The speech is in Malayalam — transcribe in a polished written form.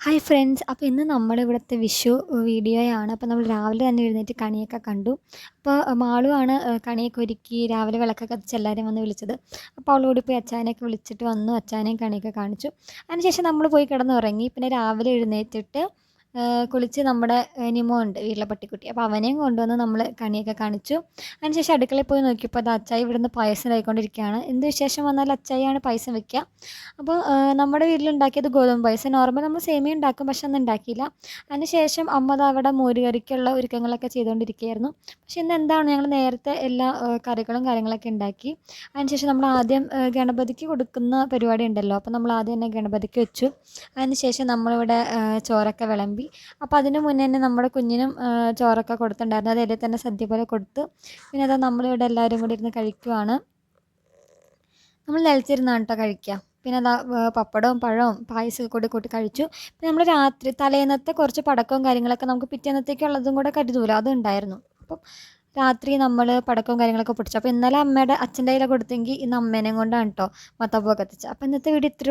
ഹായ് ഫ്രണ്ട്സ്, അപ്പോൾ ഇന്ന് നമ്മുടെ ഇവിടുത്തെ വിഷു വീഡിയോയാണ്. അപ്പോൾ നമ്മൾ രാവിലെ തന്നെ എഴുന്നേറ്റ് കണിയൊക്കെ കണ്ടു. അപ്പോൾ മാളുവാണ് കണിയൊക്കെ ഒരുക്കി രാവിലെ വിളക്കൊക്കെ കത്തിച്ച് എല്ലാവരെയും വന്ന് വിളിച്ചത്. അപ്പോൾ അവളോട് പോയി അച്ചായനെയൊക്കെ വിളിച്ചിട്ട് വന്നു, അച്ചായനെയും കണിയൊക്കെ കാണിച്ചു. അതിനുശേഷം നമ്മൾ പോയി കിടന്നുറങ്ങി. പിന്നെ രാവിലെ എഴുന്നേറ്റിട്ട് കുളിച്ച് നമ്മുടെ നിമോ ഉണ്ട് വീട്ടിലെ പട്ടിക്കുട്ടി, അപ്പോൾ അവനെയും കൊണ്ടുവന്ന് നമ്മൾ കണിയൊക്കെ കാണിച്ചു. അതിനുശേഷം അടുക്കളയിൽ പോയി നോക്കിയപ്പോൾ അത് അച്ചായി ഇവിടുന്ന് പായസം ആയിക്കൊണ്ടിരിക്കുകയാണ്. എന്ത് വിശേഷം വന്നാൽ അച്ചായിയാണ് പായസം വെക്കുക. അപ്പോൾ നമ്മുടെ വീട്ടിലുണ്ടാക്കിയത് ഗോതമ്പ് പായസം. നോർമൽ നമ്മൾ സേമിയ ഉണ്ടാക്കും, പക്ഷെ അന്ന് ഉണ്ടാക്കിയില്ല. അതിനുശേഷം അമ്മ ദാ അവിടെ മോര് കറിക്കുള്ള ഒരുക്കങ്ങളൊക്കെ ചെയ്തുകൊണ്ടിരിക്കുകയായിരുന്നു. പക്ഷെ ഇന്ന് എന്താണ്, ഞങ്ങൾ നേരത്തെ എല്ലാ കറികളും കാര്യങ്ങളൊക്കെ ഉണ്ടാക്കി. അതിനുശേഷം നമ്മൾ ആദ്യം ഗണപതിക്ക് കൊടുക്കുന്ന പരിപാടി ഉണ്ടല്ലോ, അപ്പോൾ നമ്മൾ ആദ്യം തന്നെ ഗണപതിക്ക് വെച്ചു. അതിനുശേഷം നമ്മളിവിടെ ചോറൊക്കെ വിളമ്പി. അപ്പോൾ അതിന് മുന്നേ തന്നെ നമ്മുടെ കുഞ്ഞിനും ചോറൊക്കെ കൊടുത്തിട്ടുണ്ടായിരുന്നു. അത് ഇടയിൽ തന്നെ സദ്യ പോലെ കൊടുത്ത്. പിന്നെ അതാ നമ്മളിവിടെ എല്ലാവരും കൂടി ഇരുന്ന് കഴിക്കുവാണ്. നമ്മൾ നിലത്തിരുന്നാണ് കേട്ടോ കഴിക്കുക. പിന്നെ അതാ പപ്പടവും പഴവും പായസമൊക്കെ കൂടി കൂട്ടി കഴിച്ചു. പിന്നെ നമ്മൾ രാത്രി തലേന്നത്തെ കുറച്ച് പടക്കവും കാര്യങ്ങളൊക്കെ നമുക്ക് പിറ്റേന്നത്തേക്കുള്ളതും കൂടെ കരുതൂലോ, അതുണ്ടായിരുന്നു. അപ്പം രാത്രി നമ്മൾ പടക്കവും കാര്യങ്ങളൊക്കെ പൊട്ടിച്ചു. അപ്പോൾ ഇന്നലെ അച്ഛൻ്റെ കയ്യിലാണ് കൊടുത്തെങ്കിൽ ഇന്ന് അമ്മേനെയും കൊണ്ടാണ് കേട്ടോ മത്താപ്പൂ കത്തിച്ചത്. അപ്പോൾ ഇന്നത്തെ വീഡിയോ ഇത്ര